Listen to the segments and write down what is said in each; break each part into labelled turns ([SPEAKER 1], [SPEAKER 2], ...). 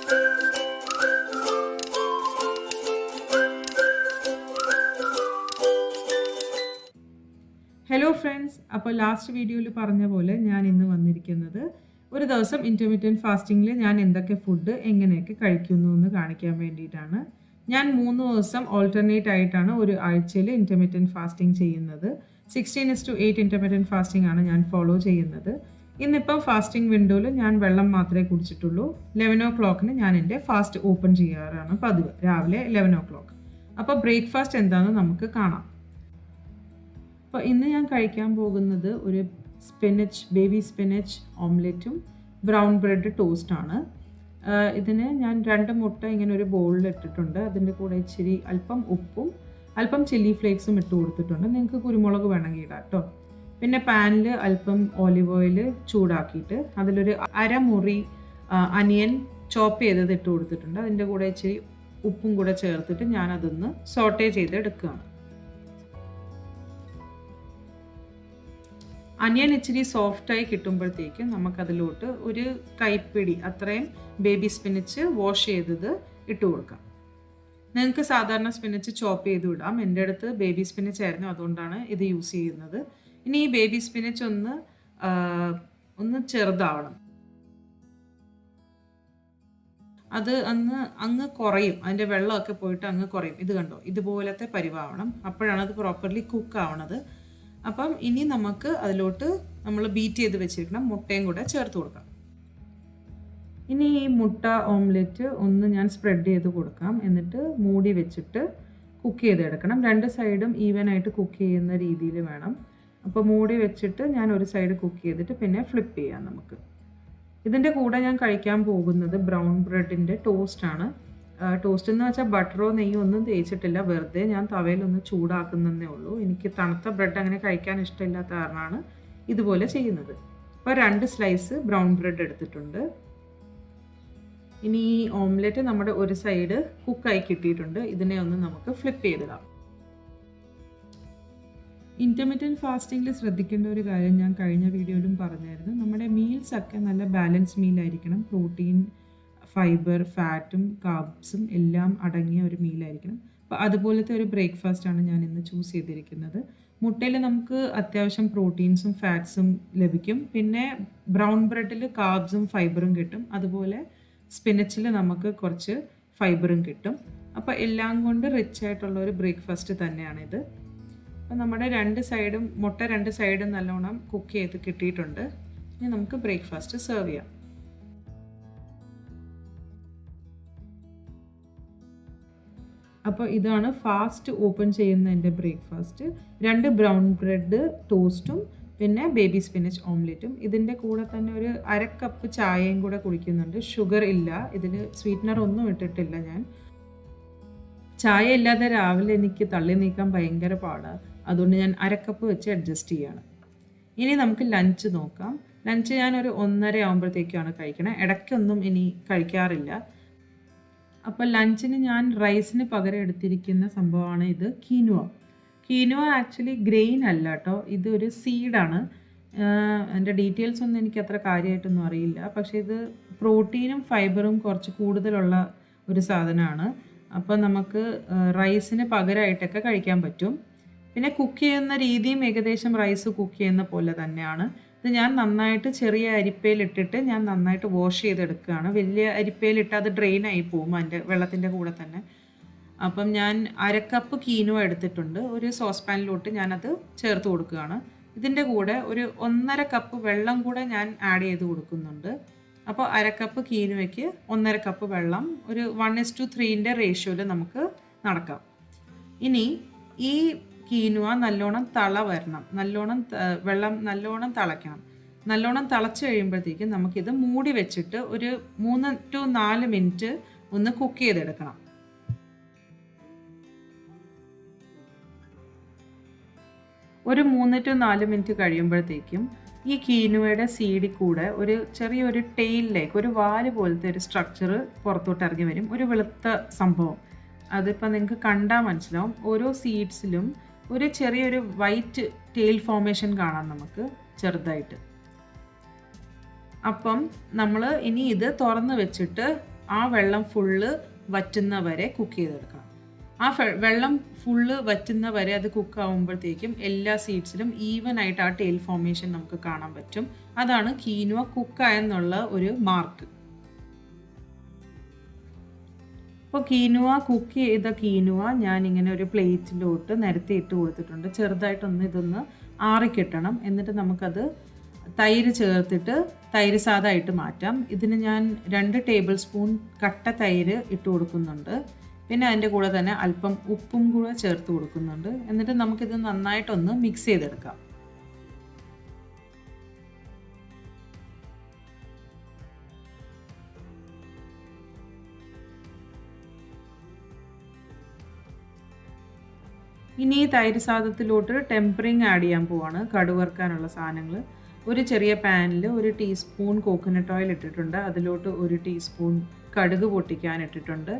[SPEAKER 1] Hello friends, അപ്പോൾ last വീഡിയോയിൽ പറഞ്ഞ പോലെ ഞാൻ ഇന്ന് വന്നിരിക്കുന്നത് ഒരു ദിവസം ഇൻ്റർമീഡിയറ്റ് ഫാസ്റ്റിങ്ങിൽ ഞാൻ എന്തൊക്കെ ഫുഡ് എങ്ങനെയൊക്കെ കഴിക്കുന്നു എന്ന് കാണിക്കാൻ വേണ്ടിയിട്ടാണ്. ഞാൻ 3 ദിവസം ഓൾട്ടർനേറ്റ് ആയിട്ടാണ് ഒരു ആഴ്ചയിൽ ഇൻ്റർമീഡിയറ്റ് ഫാസ്റ്റിംഗ് ചെയ്യുന്നത്. 16:8 ഇൻ്റർമീഡിയറ്റ് ഫാസ്റ്റിംഗ് ആണ് ഞാൻ ഫോളോ ചെയ്യുന്നത്. ഇന്നിപ്പം ഫാസ്റ്റിംഗ് വിൻഡോയിൽ ഞാൻ വെള്ളം മാത്രമേ കുടിച്ചിട്ടുള്ളൂ. 11 o'clock ഞാൻ എൻ്റെ ഫാസ്റ്റ് ഓപ്പൺ ചെയ്യാറാണ് പതിവ്, രാവിലെ 11 o'clock. അപ്പോൾ ബ്രേക്ക്ഫാസ്റ്റ് എന്താണെന്ന് നമുക്ക് കാണാം. അപ്പോൾ ഇന്ന് ഞാൻ കഴിക്കാൻ പോകുന്നത് ഒരു ബേബി സ്പിനച്ച് ഓംലെറ്റും ബ്രൗൺ ബ്രെഡ് ടോസ്റ്റാണ്. ഇതിന് ഞാൻ 2 മുട്ട ഇങ്ങനെ ഒരു ബൗളിൽ ഇട്ടിട്ടുണ്ട്. അതിൻ്റെ കൂടെ ഇച്ചിരി അല്പം ഉപ്പും അല്പം ചില്ലി ഫ്ലേക്സും ഇട്ട് കൊടുത്തിട്ടുണ്ട്. നിങ്ങൾക്ക് കുരുമുളക് വേണമെങ്കിൽ ഇടാം കേട്ടോ. പിന്നെ പാനിൽ അല്പം ഓലിവ് ഓയിൽ ചൂടാക്കിയിട്ട് അതിലൊരു അരമുറി അനിയൻ ചോപ്പ് ചെയ്തത് ഇട്ട് കൊടുത്തിട്ടുണ്ട്. അതിൻ്റെ കൂടെ ഇച്ചിരി ഉപ്പും കൂടെ ചേർത്തിട്ട് ഞാനതൊന്ന് സോട്ടേ ചെയ്ത് എടുക്കുകയാണ്. അനിയൻ ഇച്ചിരി സോഫ്റ്റായി കിട്ടുമ്പോഴത്തേക്കും നമുക്കതിലോട്ട് ഒരു കൈപ്പിടി അത്രയും ബേബി സ്പിനച്ച് വാഷ് ചെയ്തത് ഇട്ട് കൊടുക്കാം. നിങ്ങൾക്ക് സാധാരണ സ്പിനച്ച് ചോപ്പ് ചെയ്ത് വിടാം. എൻ്റെ അടുത്ത് ബേബി സ്പിനച്ച് ആയിരുന്നു, അതുകൊണ്ടാണ് ഇത് യൂസ് ചെയ്യുന്നത്. ഇനി ഈ ബേബി സ്പിനച്ച് ഒന്ന് ചെറുതാവണം. അത് അങ്ങ് കുറയും, അതിൻ്റെ വെള്ളമൊക്കെ പോയിട്ട് അങ്ങ് കുറയും. ഇത് കണ്ടോ, ഇതുപോലത്തെ പരിവാവണം. അപ്പോഴാണ് അത് പ്രോപ്പർലി കുക്ക് ആവണത്. അപ്പം ഇനി നമുക്ക് അതിലോട്ട് നമ്മൾ ബീറ്റ് ചെയ്ത് വെച്ചിരിക്കണം മുട്ടയും കൂടെ ചേർത്ത് കൊടുക്കാം. ഇനി ഈ മുട്ട ഓംലെറ്റ് ഒന്ന് ഞാൻ സ്പ്രെഡ് ചെയ്ത് കൊടുക്കാം. എന്നിട്ട് മൂടി വെച്ചിട്ട് കുക്ക് ചെയ്തെടുക്കണം. 2 സൈഡും ഈവനായിട്ട് കുക്ക് ചെയ്യുന്ന രീതിയിൽ വേണം. അപ്പോൾ മൂടി വെച്ചിട്ട് ഞാൻ ഒരു സൈഡ് കുക്ക് ചെയ്തിട്ട് പിന്നെ ഫ്ലിപ്പ് ചെയ്യാം നമുക്ക്. ഇതിൻ്റെ കൂടെ ഞാൻ കഴിക്കാൻ പോകുന്നത് ബ്രൗൺ ബ്രെഡിൻ്റെ ടോസ്റ്റാണ്. ടോസ്റ്റ് എന്ന് വെച്ചാൽ ബട്ടറോ നെയ്യോ ഒന്നും തേച്ചിട്ടില്ല, വെറുതെ ഞാൻ തവയിലൊന്ന് ചൂടാക്കുന്നതേ ഉള്ളൂ. എനിക്ക് തണുത്ത ബ്രെഡ് അങ്ങനെ കഴിക്കാൻ ഇഷ്ടമില്ലാത്ത കാരണമാണ് ഇതുപോലെ ചെയ്യുന്നത്. അപ്പോൾ 2 സ്ലൈസ് ബ്രൗൺ ബ്രെഡ് എടുത്തിട്ടുണ്ട്. ഇനി ഈ ഓംലെറ്റ് നമ്മുടെ ഒരു സൈഡ് കുക്കായി കിട്ടിയിട്ടുണ്ട്. ഇതിനെ ഒന്ന് നമുക്ക് ഫ്ലിപ്പ് ചെയ്തിടാം. ഇൻ്റർമീഡിയറ്റ് ഫാസ്റ്റിങ്ങിൽ ശ്രദ്ധിക്കേണ്ട ഒരു കാര്യം ഞാൻ കഴിഞ്ഞ വീഡിയോയിലും പറഞ്ഞായിരുന്നു. നമ്മുടെ മീൽസൊക്കെ നല്ല ബാലൻസ് മീലായിരിക്കണം. പ്രോട്ടീൻ, ഫൈബർ, ഫാറ്റും കാർബ്സും എല്ലാം അടങ്ങിയ ഒരു മീലായിരിക്കണം. അപ്പോൾ അതുപോലത്തെ ഒരു ബ്രേക്ക്ഫാസ്റ്റാണ് ഞാൻ ഇന്ന് ചൂസ് ചെയ്തിരിക്കുന്നത്. മുട്ടയിൽ നമുക്ക് അത്യാവശ്യം പ്രോട്ടീൻസും ഫാറ്റ്സും ലഭിക്കും. പിന്നെ ബ്രൗൺ ബ്രെഡിൽ കാർബ്സും ഫൈബറും കിട്ടും. അതുപോലെ സ്പിനച്ചിൽ നമുക്ക് കുറച്ച് ഫൈബറും കിട്ടും. അപ്പോൾ എല്ലാം കൊണ്ട് റിച്ച് ആയിട്ടുള്ള ഒരു ബ്രേക്ക്ഫാസ്റ്റ് തന്നെയാണിത്. അപ്പോൾ നമ്മുടെ 2 സൈഡും നല്ലോണം കുക്ക് ചെയ്ത് കിട്ടിയിട്ടുണ്ട്. ഇനി നമുക്ക് ബ്രേക്ക്ഫാസ്റ്റ് സെർവ് ചെയ്യാം. അപ്പോൾ ഇതാണ് ഫാസ്റ്റ് ഓപ്പൺ ചെയ്യുന്ന എൻ്റെ ബ്രേക്ക്ഫാസ്റ്റ്. 2 ബ്രൗൺ ബ്രെഡ് ടോസ്റ്റും പിന്നെ ബേബി സ്പിനച്ച് ഓംലെറ്റും. ഇതിൻ്റെ കൂടെ തന്നെ ഒരു 1/2 കപ്പ് ചായയും കൂടെ കുടിക്കുന്നുണ്ട്. ഷുഗർ ഇല്ല, ഇതിൽ സ്വീറ്റ്നർ ഒന്നും ഇട്ടിട്ടില്ല ഞാൻ. ചായ ഇല്ലാതെ രാവിലെ എനിക്ക് തള്ളി നീക്കാൻ ഭയങ്കര പാടാണ്, അതുകൊണ്ട് ഞാൻ 1/2 കപ്പ് വെച്ച് അഡ്ജസ്റ്റ് ചെയ്യാണ്. ഇനി നമുക്ക് ലഞ്ച് നോക്കാം. ലഞ്ച് ഞാൻ ഒരു 1:30 ആകുമ്പോഴത്തേക്കാണ് കഴിക്കണേ. ഇടയ്ക്കൊന്നും ഇനി കഴിക്കാറില്ല. അപ്പോൾ ലഞ്ചിന് ഞാൻ റൈസിന് പകരം എടുത്തിരിക്കുന്ന സംഭവമാണ് ഇത്, കീനുവ ആക്ച്വലി ഗ്രെയിൻ അല്ല കേട്ടോ, ഇതൊരു സീഡാണ്. എൻ്റെ ഡീറ്റെയിൽസ് ഒന്നും എനിക്ക് അത്ര കാര്യമായിട്ടൊന്നും അറിയില്ല. പക്ഷേ ഇത് പ്രോട്ടീനും ഫൈബറും കുറച്ച് കൂടുതലുള്ള ഒരു സാധനമാണ്. അപ്പോൾ നമുക്ക് റൈസിന് പകരമായിട്ടൊക്കെ കഴിക്കാൻ പറ്റും. പിന്നെ കുക്ക് ചെയ്യുന്ന രീതിയും ഏകദേശം റൈസ് കുക്ക് ചെയ്യുന്ന പോലെ തന്നെയാണ്. ഇത് ഞാൻ നന്നായിട്ട് ചെറിയ അരിപ്പയിലിട്ടിട്ട് ഞാൻ നന്നായിട്ട് വാഷ് ചെയ്തെടുക്കുകയാണ്. വലിയ അരിപ്പയിലിട്ട് അത് ഡ്രെയിനായി പോകും അതിൻ്റെ വെള്ളത്തിൻ്റെ കൂടെ തന്നെ. അപ്പം ഞാൻ 1/2 കപ്പ് കീനുവ എടുത്തിട്ടുണ്ട്. ഒരു സോസ് പാനിലോട്ട് ഞാനത് ചേർത്ത് കൊടുക്കുകയാണ്. ഇതിൻ്റെ കൂടെ ഒരു 1.5 കപ്പ് വെള്ളം കൂടെ ഞാൻ ആഡ് ചെയ്ത് കൊടുക്കുന്നുണ്ട്. അപ്പോൾ 1/2 കപ്പ് കീനുവയ്ക്ക് 1.5 കപ്പ് വെള്ളം, ഒരു 1:3 റേഷ്യോയിൽ നമുക്ക് നടക്കാം. ഇനി ഈ കീനുവ നല്ലോണം വരണം, വെള്ളം നല്ലോണം തിളയ്ക്കണം. നല്ലോണം തിളച്ച് കഴിയുമ്പോഴത്തേക്കും നമുക്കിത് മൂടി വെച്ചിട്ട് ഒരു 3 to 4 മിനിറ്റ് ഒന്ന് കുക്ക് ചെയ്തെടുക്കണം. ഒരു 3 to 4 മിനിറ്റ് കഴിയുമ്പോഴത്തേക്കും ഈ കീനുവയുടെ സീഡിൽ കൂടെ ഒരു ചെറിയൊരു ടെയിലിലേക്ക് ഒരു വാല് പോലത്തെ ഒരു സ്ട്രക്ചർ പുറത്തോട്ട് ഇറങ്ങി വരും, ഒരു വെളുത്ത സംഭവം. അതിപ്പോൾ നിങ്ങൾക്ക് കണ്ടാൽ മനസ്സിലാവും. ഓരോ സീഡ്സിലും ഒരു ചെറിയൊരു വൈറ്റ് ടെയിൽ ഫോർമേഷൻ കാണാം നമുക്ക് ചെറുതായിട്ട്. അപ്പം നമ്മൾ ഇനി ഇത് തുറന്ന് വെച്ചിട്ട് ആ വെള്ളം ഫുള്ള് വറ്റുന്ന വരെ കുക്ക് ചെയ്തെടുക്കണം. ആ വെള്ളം ഫുള്ള് വറ്റുന്ന വരെ അത് കുക്ക് ആകുമ്പോഴത്തേക്കും എല്ലാ സീഡ്സിലും ഈവൻ ആയിട്ട് ആ ടെയിൽ ഫോർമേഷൻ നമുക്ക് കാണാൻ പറ്റും. അതാണ് കീനുവ കുക്കായെന്നുള്ള ഒരു മാർക്ക്. അപ്പോൾ കുക്ക് ചെയ്ത കീനുവ ഞാൻ ഇങ്ങനെ ഒരു പ്ലേറ്റിലോട്ട് നിരത്തി ഇട്ട് കൊടുത്തിട്ടുണ്ട്. ചെറുതായിട്ടൊന്ന് ഇതൊന്ന് ആറിക്കിട്ടണം. എന്നിട്ട് നമുക്കത് തൈര് ചേർത്തിട്ട് തൈര് സാദമായിട്ട് മാറ്റാം. ഇതിന് ഞാൻ 2 ടേബിൾ സ്പൂൺ കട്ട തൈര് ഇട്ട് കൊടുക്കുന്നുണ്ട്. പിന്നെ അതിൻ്റെ കൂടെ തന്നെ അല്പം ഉപ്പും കൂടെ ചേർത്ത് കൊടുക്കുന്നുണ്ട്. എന്നിട്ട് നമുക്കിത് നന്നായിട്ടൊന്ന് മിക്സ് ചെയ്തെടുക്കാം. ഇനി ഈ തൈര് സാദത്തിലോട്ട് ടെമ്പറിങ് ആഡ് ചെയ്യാൻ പോവാണ്. കടുവറുക്കാനുള്ള സാധനങ്ങൾ. ഒരു ചെറിയ പാനിൽ 1 ടീസ്പൂൺ കോക്കനട്ട് ഓയിൽ ഇട്ടിട്ടുണ്ട്. അതിലോട്ട് 1 ടീസ്പൂൺ കടുക് പൊട്ടിക്കാൻ ഇട്ടിട്ടുണ്ട്.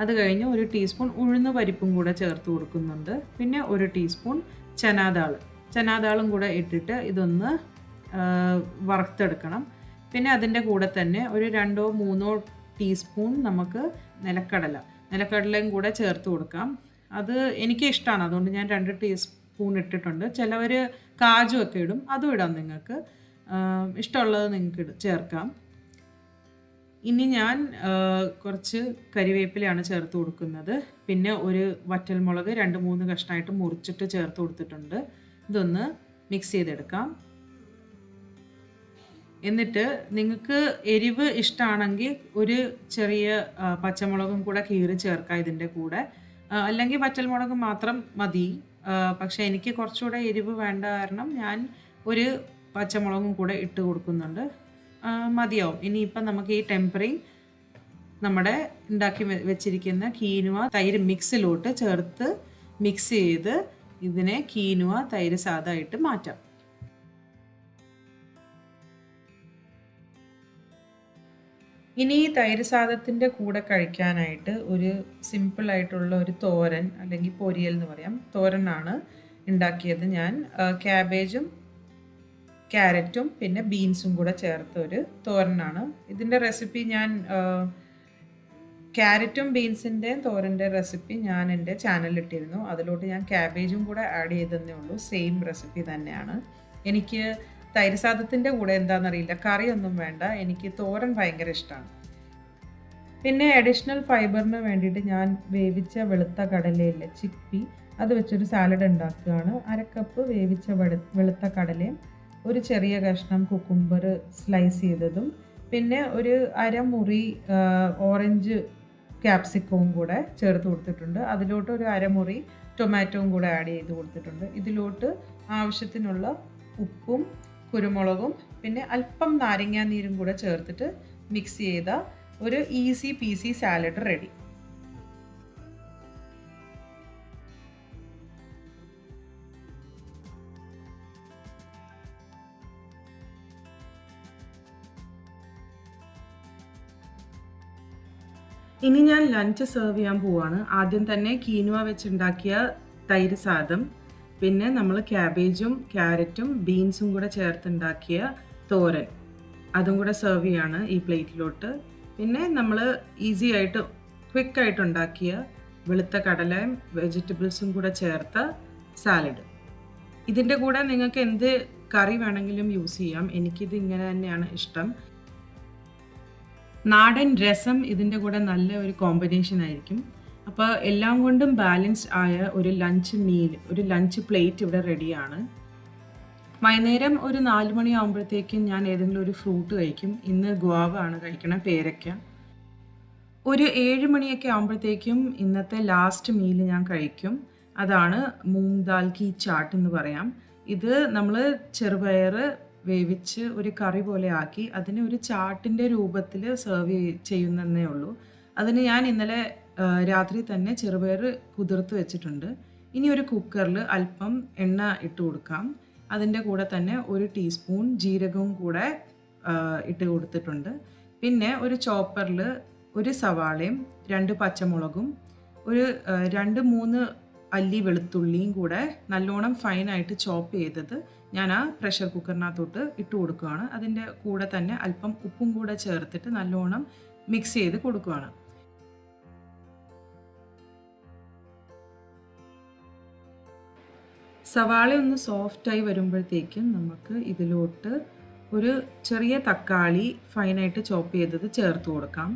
[SPEAKER 1] അത് കഴിഞ്ഞ് 1 ടീസ്പൂൺ ഉഴുന്ന് പരിപ്പും കൂടെ ചേർത്ത് കൊടുക്കുന്നുണ്ട്. പിന്നെ 1 ടീസ്പൂൺ ചനാദാളും കൂടെ ഇട്ടിട്ട് ഇതൊന്ന് വറുത്തെടുക്കണം. പിന്നെ അതിൻ്റെ കൂടെ തന്നെ ഒരു 2-3 ടീസ്പൂൺ നമുക്ക് നിലക്കടലയും കൂടെ ചേർത്ത് കൊടുക്കാം. അത് എനിക്ക് ഇഷ്ടമാണ്, അതുകൊണ്ട് ഞാൻ 2 ടീസ്പൂൺ ഇട്ടിട്ടുണ്ട്. ചിലവർ കാജു ഒക്കെ ഇടും, അതും ഇടാം. നിങ്ങൾക്ക് ഇഷ്ടമുള്ളത് നിങ്ങൾക്ക് ചേർക്കാം. ഇനി ഞാൻ കുറച്ച് കരിവേപ്പിലയാണ് ചേർത്ത് കൊടുക്കുന്നത്. പിന്നെ ഒരു വറ്റൽമുളക് 2-3 കഷ്ണമായിട്ട് മുറിച്ചിട്ട് ചേർത്ത് കൊടുത്തിട്ടുണ്ട്. ഇതൊന്ന് മിക്സ് ചെയ്തെടുക്കാം. എന്നിട്ട് നിങ്ങൾക്ക് എരിവ് ഇഷ്ടമാണെങ്കിൽ ഒരു ചെറിയ പച്ചമുളകും കൂടെ കീറി ചേർക്കാം ഇതിൻ്റെ കൂടെ. അല്ലെങ്കിൽ വറ്റൽമുളക് മാത്രം മതി. പക്ഷേ എനിക്ക് കുറച്ചുകൂടെ എരിവ് വേണ്ട കാരണം ഞാൻ ഒരു പച്ചമുളകും കൂടെ ഇട്ട് കൊടുക്കുന്നുണ്ട്. മതിയാവും. ഇനിയിപ്പം നമുക്ക് ഈ ടെമ്പറിങ് നമ്മുടെ ഉണ്ടാക്കി വെച്ചിരിക്കുന്ന കീനുവ തൈര് മിക്സിലോട്ട് ചേർത്ത് മിക്സ് ചെയ്ത് ഇതിനെ കീനുവ തൈര് സാദമായിട്ട് മാറ്റാം. ഇനി ഈ തൈര് സാദത്തിൻ്റെ കൂടെ കഴിക്കാനായിട്ട് ഒരു സിമ്പിളായിട്ടുള്ള ഒരു തോരൻ അല്ലെങ്കിൽ പൊരിയൽ എന്ന് പറയാം, തോരനാണ് ഉണ്ടാക്കിയത് ഞാൻ. ക്യാബേജും ക്യാരറ്റും പിന്നെ ബീൻസും കൂടെ ചേർത്ത ഒരു തോരനാണ്. ഇതിൻ്റെ റെസിപ്പി ഞാൻ ക്യാരറ്റും ബീൻസിൻ്റെയും തോരൻ്റെ റെസിപ്പി ഞാൻ എൻ്റെ ചാനലിൽ ഇട്ടിരുന്നു. അതിലോട്ട് ഞാൻ ക്യാബേജും കൂടെ ആഡ് ചെയ്തതേ ഉള്ളൂ. സെയിം റെസിപ്പി തന്നെയാണ്. എനിക്ക് തൈര് സാദത്തിൻ്റെ കൂടെ എന്താണെന്നറിയില്ല, കറിയൊന്നും വേണ്ട, എനിക്ക് തോരൻ ഭയങ്കര ഇഷ്ടമാണ്. പിന്നെ അഡീഷണൽ ഫൈബറിന് വേണ്ടിയിട്ട് ഞാൻ വേവിച്ച വെളുത്ത കടലയില്ലേ, ചിപ്പി, അത് വെച്ചൊരു സാലഡ് ഉണ്ടാക്കുകയാണ്. 1/2 കപ്പ് വേവിച്ച വെളുത്ത കടലയും ഒരു ചെറിയ കഷ്ണം കുക്കുംബർ സ്ലൈസ് ചെയ്തതും പിന്നെ ഒരു 1/2 മുറി ഓറഞ്ച് ക്യാപ്സിക്കവും കൂടെ ചേർത്ത് കൊടുത്തിട്ടുണ്ട്. അതിലോട്ട് ഒരു 1/2 മുറി ടൊമാറ്റോയും കൂടെ ആഡ് ചെയ്ത് കൊടുത്തിട്ടുണ്ട്. ഇതിലോട്ട് ആവശ്യത്തിനുള്ള ഉപ്പും കുരുമുളകും പിന്നെ അല്പം നാരങ്ങാനീരും കൂടെ ചേർത്തിട്ട് മിക്സ് ചെയ്ത ഒരു ഈസി പീസി സാലഡ് റെഡി. ഇനി ഞാൻ ലഞ്ച് സെർവ് ചെയ്യാൻ പോവാണ്. ആദ്യം തന്നെ കീനുവ വെച്ചുണ്ടാക്കിയ തൈര് സാദം, പിന്നെ നമ്മൾ ക്യാബേജും ക്യാരറ്റും ബീൻസും കൂടെ ചേർത്തുണ്ടാക്കിയ തോരൻ, അതും കൂടെ സെർവ് ചെയ്യാണ് ഈ പ്ലേറ്റിലോട്ട്. പിന്നെ നമ്മൾ ഈസി ആയിട്ട് ക്വിക്കായിട്ട് ഉണ്ടാക്കിയ വെളുത്ത കടലയും വെജിറ്റബിൾസും കൂടെ ചേർത്ത സാലഡ്. ഇതിൻ്റെ കൂടെ നിങ്ങൾക്ക് എന്ത് കറി വേണമെങ്കിലും യൂസ് ചെയ്യാം. എനിക്കിത് ഇങ്ങനെ തന്നെയാണ് ഇഷ്ടം. നാടൻ രസം ഇതിൻ്റെ കൂടെ നല്ല ഒരു കോമ്പിനേഷൻ ആയിരിക്കും. അപ്പോൾ എല്ലാം കൊണ്ടും ബാലൻസ്ഡ് ആയ ഒരു ലഞ്ച് പ്ലേറ്റ് ഇവിടെ റെഡിയാണ്. വൈകുന്നേരം ഒരു 4 മണി ആകുമ്പോഴത്തേക്കും ഞാൻ ഏതെങ്കിലും ഒരു ഫ്രൂട്ട് കഴിക്കും. ഇന്ന് ഗുവാവ ആണ് കഴിക്കണം, പേരയ്ക്ക. ഒരു 7 മണിയൊക്കെ ആകുമ്പോഴത്തേക്കും ഇന്നത്തെ ലാസ്റ്റ് മീൽ ഞാൻ കഴിക്കും. അതാണ് മൂങ് ദാൽ കി ചാട്ട് എന്ന് പറയാം. ഇത് നമ്മൾ ചെറുപയർ വേവിച്ച് ഒരു കറി പോലെ ആക്കി അതിനെ ഒരു ചാട്ടിൻ്റെ രൂപത്തിൽ സെർവ് ചെയ്യുന്നതേ ഉള്ളൂ. അതിന് ഞാൻ ഇന്നലെ രാത്രി തന്നെ ചെറുപയർ കുതിർത്ത് വെച്ചിട്ടുണ്ട്. ഇനി ഒരു കുക്കറിൽ അല്പം എണ്ണ ഇട്ട് കൊടുക്കാം. അതിൻ്റെ കൂടെ തന്നെ 1 ടീസ്പൂൺ ജീരകവും കൂടെ ഇട്ട് കൊടുത്തിട്ടുണ്ട്. പിന്നെ ഒരു ചോപ്പറിൽ ഒരു സവാളയും 2 പച്ചമുളകും ഒരു 2-3 അല്ലി വെളുത്തുള്ളിയും കൂടെ നല്ലോണം ഫൈനായിട്ട് ചോപ്പ് ചെയ്തത് ഞാൻ ആ പ്രഷർ കുക്കറിനകത്തോട്ട് ഇട്ട് കൊടുക്കുകയാണ്. അതിൻ്റെ കൂടെ തന്നെ അല്പം ഉപ്പും കൂടെ ചേർത്തിട്ട് നല്ലോണം മിക്സ് ചെയ്ത് കൊടുക്കുകയാണ്. സവാള ഒന്ന് സോഫ്റ്റായി വരുമ്പോഴത്തേക്കും നമുക്ക് ഇതിലോട്ട് ഒരു ചെറിയ തക്കാളി ഫൈനായിട്ട് ചോപ്പ് ചെയ്തത് ചേർത്ത് കൊടുക്കാം.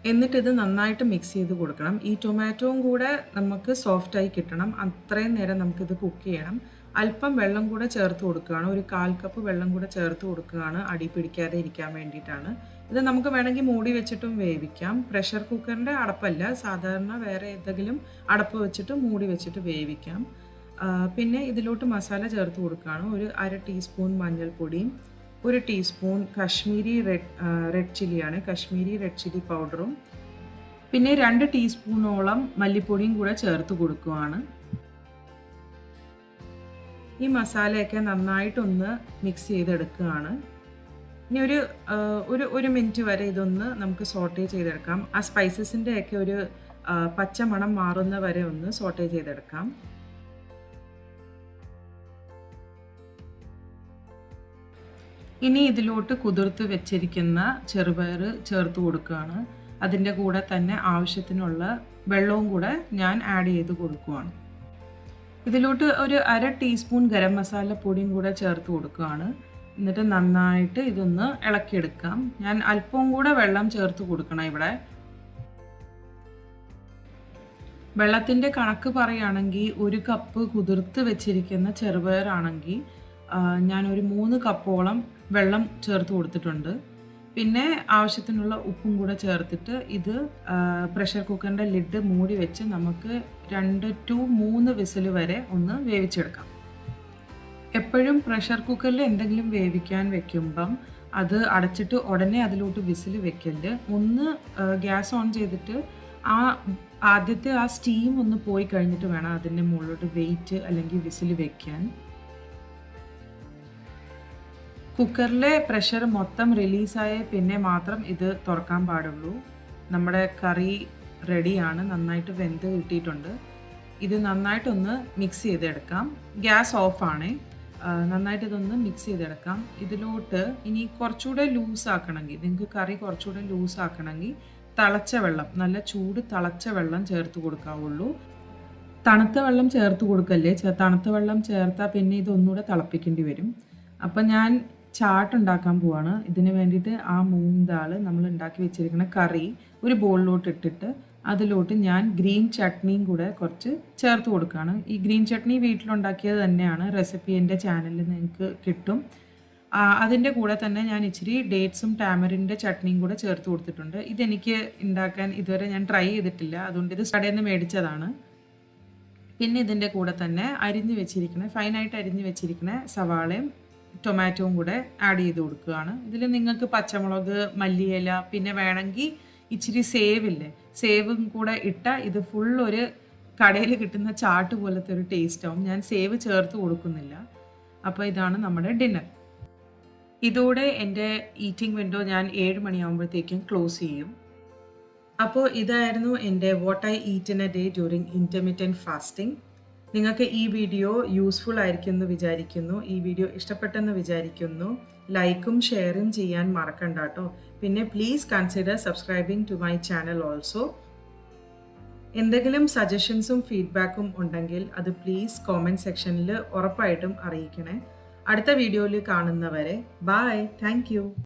[SPEAKER 1] എന്നിട്ടിത് നന്നായിട്ട് മിക്സ് ചെയ്ത് കൊടുക്കണം. ഈ ടൊമാറ്റോയും കൂടെ നമുക്ക് സോഫ്റ്റായി കിട്ടണം. അത്രയും നേരം നമുക്കിത് കുക്ക് ചെയ്യണം. അല്പം വെള്ളം കൂടെ ചേർത്ത് കൊടുക്കുകയാണ്. ഒരു 1/4 കപ്പ് വെള്ളം കൂടെ ചേർത്ത് കൊടുക്കുകയാണ്, അടി പിടിക്കാതെ ഇരിക്കാൻ വേണ്ടിയിട്ടാണ്. ഇത് നമുക്ക് വേണമെങ്കിൽ മൂടി വെച്ചിട്ടും വേവിക്കാം. പ്രഷർ കുക്കറിൻ്റെ അടപ്പല്ല, സാധാരണ വേറെ ഏതെങ്കിലും അടപ്പ് വെച്ചിട്ട് മൂടി വെച്ചിട്ട് വേവിക്കാം. പിന്നെ ഇതിലോട്ട് മസാല ചേർത്ത് കൊടുക്കുകയാണ്. ഒരു 1/2 ടീസ്പൂൺ മഞ്ഞൾപ്പൊടിയും 1 ടീസ്പൂൺ കാശ്മീരി റെഡ് ചില്ലിയാണ്, കാശ്മീരി റെഡ് ചില്ലി പൗഡറും പിന്നെ 2 ടീസ്പൂണോളം മല്ലിപ്പൊടിയും കൂടെ ചേർത്ത് കൊടുക്കുകയാണ്. ഈ മസാലയൊക്കെ നന്നായിട്ടൊന്ന് മിക്സ് ചെയ്തെടുക്കുകയാണ്. ഇനി ഒരു മിനിറ്റ് വരെ ഇതൊന്ന് നമുക്ക് സോട്ടേ ചെയ്തെടുക്കാം. ആ സ്പൈസസിൻ്റെ ഒക്കെ ഒരു പച്ച മണം മാറുന്ന വരെ ഒന്ന് സോട്ടേ ചെയ്തെടുക്കാം. ഇനി ഇതിലോട്ട് കുതിർത്ത് വെച്ചിരിക്കുന്ന ചെറുപയർ ചേർത്ത് കൊടുക്കുകയാണ്. അതിൻ്റെ കൂടെ തന്നെ ആവശ്യത്തിനുള്ള വെള്ളവും കൂടെ ഞാൻ ആഡ് ചെയ്ത് കൊടുക്കുകയാണ്. ഇതിലോട്ട് ഒരു 1/2 ടീസ്പൂൺ ഗരം മസാല പൊടിയും കൂടെ ചേർത്ത് കൊടുക്കുകയാണ്. എന്നിട്ട് നന്നായിട്ട് ഇതൊന്ന് ഇളക്കിയെടുക്കാം. ഞാൻ അല്പവും കൂടെ വെള്ളം ചേർത്ത് കൊടുക്കണം. ഇവിടെ വെള്ളത്തിൻ്റെ കണക്ക് പറയുകയാണെങ്കിൽ 1 കപ്പ് കുതിർത്ത് വെച്ചിരിക്കുന്ന ചെറുപയറാണെങ്കിൽ ഞാൻ ഒരു 3 കപ്പോളം വെള്ളം ചേർത്ത് കൊടുത്തിട്ടുണ്ട്. പിന്നെ ആവശ്യത്തിനുള്ള ഉപ്പും കൂടെ ചേർത്തിട്ട് ഇത് പ്രഷർ കുക്കറിൻ്റെ ലിഡ് മൂടി വെച്ച് നമുക്ക് 2 to 3 വിസിൽ വരെ ഒന്ന് വേവിച്ചെടുക്കാം. എപ്പോഴും പ്രഷർ കുക്കറിൽ എന്തെങ്കിലും വേവിക്കാൻ വെക്കുമ്പം അത് അടച്ചിട്ട് ഉടനെ അതിലോട്ട് വിസിൽ വെക്കല്. ഒന്ന് ഗ്യാസ് ഓൺ ചെയ്തിട്ട് ആദ്യത്തെ ആ സ്റ്റീം ഒന്ന് പോയി കഴിഞ്ഞിട്ട് വേണം അതിൻ്റെ മുകളിലോട്ട് വെയിറ്റ് അല്ലെങ്കിൽ വിസിൽ വെക്കാൻ. കുക്കറിലെ പ്രഷർ മൊത്തം റിലീസായ പിന്നെ മാത്രം ഇത് തുറക്കാൻ പാടുള്ളൂ. നമ്മുടെ കറി റെഡിയാണ്, നന്നായിട്ട് വെന്ത് കിട്ടിയിട്ടുണ്ട്. ഇത് നന്നായിട്ടൊന്ന് മിക്സ് ചെയ്തെടുക്കാം. ഗ്യാസ് ഓഫാണേ. നന്നായിട്ട് ഇതൊന്ന് മിക്സ് ചെയ്തെടുക്കാം. ഇതിലോട്ട് ഇനി കുറച്ചുകൂടെ ലൂസാക്കണമെങ്കിൽ, നിങ്ങൾക്ക് കറി കുറച്ചുകൂടെ ലൂസാക്കണമെങ്കിൽ തിളച്ച വെള്ളം, നല്ല ചൂട് തിളച്ച വെള്ളം ചേർത്ത് കൊടുക്കാവുള്ളൂ. തണുത്ത വെള്ളം ചേർത്ത് കൊടുക്കല്ലേ. തണുത്ത വെള്ളം ചേർത്താൽ പിന്നെ ഇതൊന്നുകൂടെ തിളപ്പിക്കേണ്ടി വരും. അപ്പം ഞാൻ ചാട്ട് ഉണ്ടാക്കാൻ പോവാണ്. ഇതിന് വേണ്ടിയിട്ട് ആ 3 ദാൾ നമ്മൾ ഉണ്ടാക്കി വെച്ചിരിക്കുന്ന കറി ഒരു ബോളിലോട്ട് ഇട്ടിട്ട് അതിലോട്ട് ഞാൻ ഗ്രീൻ ചട്നിയും കൂടെ കുറച്ച് ചേർത്ത് കൊടുക്കുകയാണ്. ഈ ഗ്രീൻ ചട്നി വീട്ടിലുണ്ടാക്കിയത് തന്നെയാണ്. റെസിപ്പി എൻ്റെ ചാനലിൽ നിങ്ങൾക്ക് കിട്ടും. അതിൻ്റെ കൂടെ തന്നെ ഞാൻ ഇച്ചിരി ഡേറ്റ്സും ടാമറിൻ്റെ ചട്നിയും കൂടെ ചേർത്ത് കൊടുത്തിട്ടുണ്ട്. ഇതെനിക്ക് ഉണ്ടാക്കാൻ ഇതുവരെ ഞാൻ ട്രൈ ചെയ്തിട്ടില്ല, അതുകൊണ്ട് ഇത് കടയിൽ നിന്ന് മേടിച്ചതാണ്. പിന്നെ ഇതിൻ്റെ കൂടെ തന്നെ ഫൈനായിട്ട് അരിഞ്ഞ് വെച്ചിരിക്കുന്ന സവാളയും ടൊമാറ്റോയും കൂടെ ആഡ് ചെയ്ത് കൊടുക്കുകയാണ്. ഇതിൽ നിങ്ങൾക്ക് പച്ചമുളക്, മല്ലിയില, പിന്നെ വേണമെങ്കിൽ ഇച്ചിരി സേവും കൂടെ ഇട്ടാൽ ഇത് ഫുൾ ഒരു കടയിൽ കിട്ടുന്ന ചാട്ട് പോലത്തെ ഒരു ടേസ്റ്റ് ആവും. ഞാൻ സേവ് ചേർത്ത് കൊടുക്കുന്നില്ല. അപ്പോൾ ഇതാണ് നമ്മുടെ ഡിന്നർ. ഇതോടെ എൻ്റെ ഈറ്റിംഗ് വിൻഡോ ഞാൻ 7 മണിയാകുമ്പോഴത്തേക്കും ക്ലോസ് ചെയ്യും. അപ്പോൾ ഇതായിരുന്നു എൻ്റെ what I eat in A day during intermittent fasting. നിങ്ങൾക്ക് ഈ വീഡിയോ യൂസ്ഫുൾ ആയിരിക്കുമെന്ന് വിചാരിക്കുന്നു. ഈ വീഡിയോ ഇഷ്ടപ്പെട്ടെന്ന് വിചാരിക്കുന്നു. ലൈക്കും ഷെയറും ചെയ്യാൻ മറക്കണ്ട കേട്ടോ. പിന്നെ please consider subscribing to my channel also. എന്തെങ്കിലും സജഷൻസും ഫീഡ്ബാക്കും ഉണ്ടെങ്കിൽ അത് പ്ലീസ് കോമെൻറ്റ് സെക്ഷനിൽ ഉറപ്പായിട്ടും അറിയിക്കണേ. അടുത്ത വീഡിയോയിൽ കാണുന്നവരെ ബൈ. Thank you.